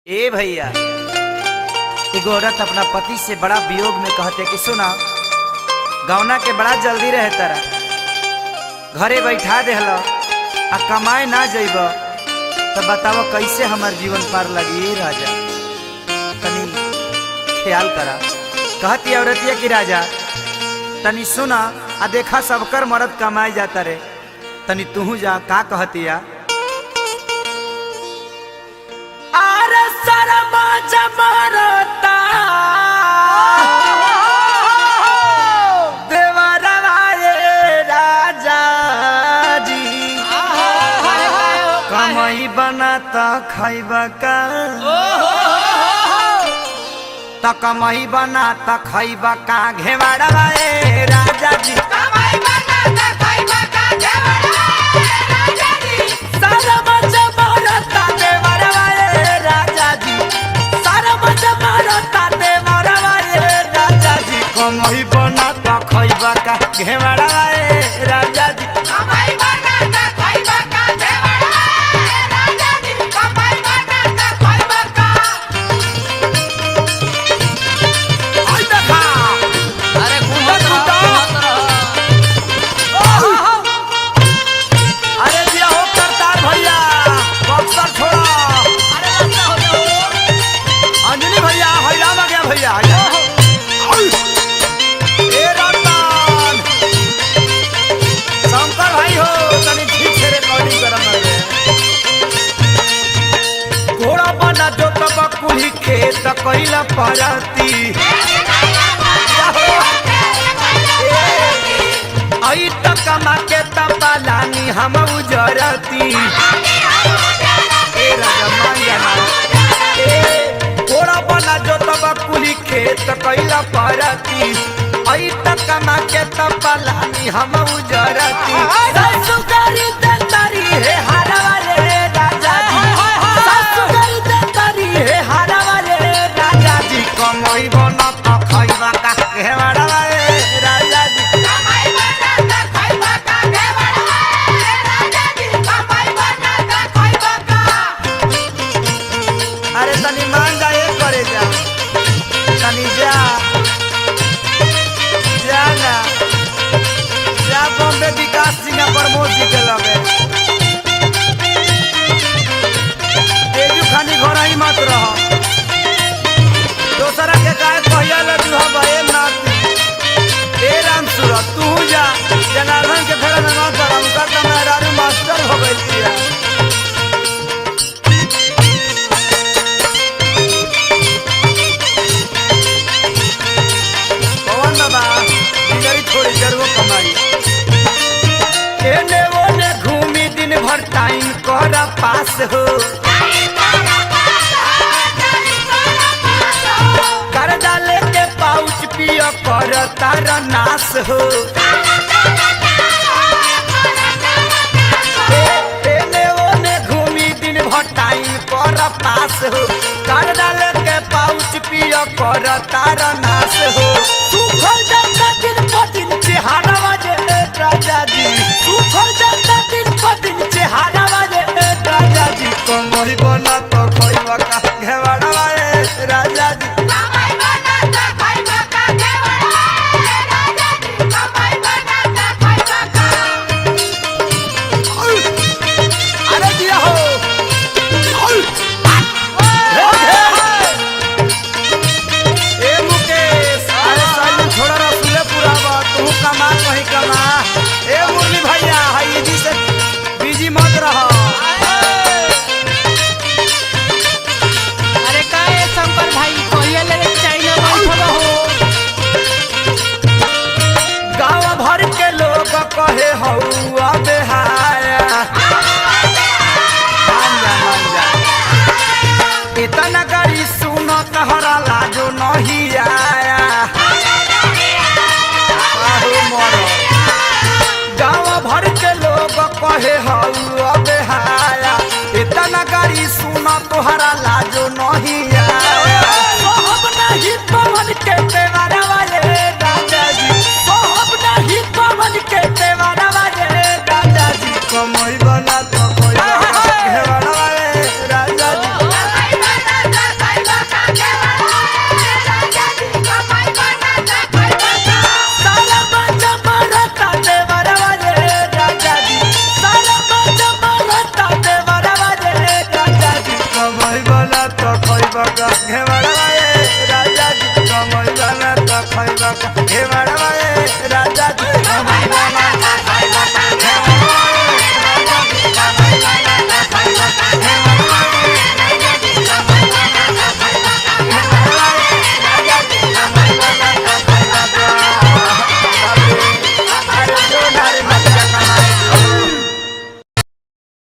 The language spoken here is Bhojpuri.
ए भैया, एगो औरत अपना पति से बड़ा वियोग में कहते कि सुना, गौना के बड़ा जल्दी रहे तारा, घरे बैठा देहल आ कमाए ना जइब तो बताओ कैसे हमार जीवन पार लगी। राजा तनी ख्याल करा। कहती औरतिया कि राजा तनी सुना आ देखा सबकर मर्द कमाए जाता रे, तनी तू जा। का कहतिया? बनाता खैबा का तो कमाई बनाता खैबा का घेवाड़ा राजा जी। कमाई बनाता खैबा का राजा जी। सारा बच्चा मारता देवरा राजा जी। सारा बच्चा मारता देवरा राजा जी। कमाई बनाता खैबा का घेवाड़ा राजा जी। कमाई बनाता खैबा का खेत कैला परती आई तो कमा के तपालानी हम उजरती। घोड़ा बना जो तब कुली खेत कैला परती आई तो कमा के तपालानी हम उजरती। कमाई बनाता खैबा का घेवाड़ा राजा जी। कमाई बनाता खैबा का घेवाड़ा राजा जी। कमाई बनाता खैबा का। अरे तनी मान जा, एक करे जा, तनी जा ना जा बॉम्बे विकास सिंह प्रमोद जी के लगे तेजू खानी घर ही मत रह। दोसरा के गाय कहिया लू हम नाती ए राम सूरत तू जा। जनार्दन के फेरा में मत करा, उनका तो मेहरारू मास्टर हो गई थी। पवन बाबा इधर थोड़ी जरूर कमाई। एने ओने घूमी दिन भर टाइम कर पास हो। पिया कर तारा नाश हो। एने ओने घूमी दिन भर टाइम पर पास हो। कर डाले के पाउच पिया कर तारा नाश हो। सुखल जाता दिन पर दिन चेहरा वाजे राजा जी। सुखल जाता दिन पर दिन चेहरा वाजे राजा जी। कमाई बना तो खैबा का घेवाड़ा राजा जी। कहे हौआ बेहाया इतना गाड़ी सुनो तहरा लाजो नहीं आया। गाँव भर के लोग कहे हौआ बेहाया इतना गाड़ी सुनो तोहरा लाजो नहीं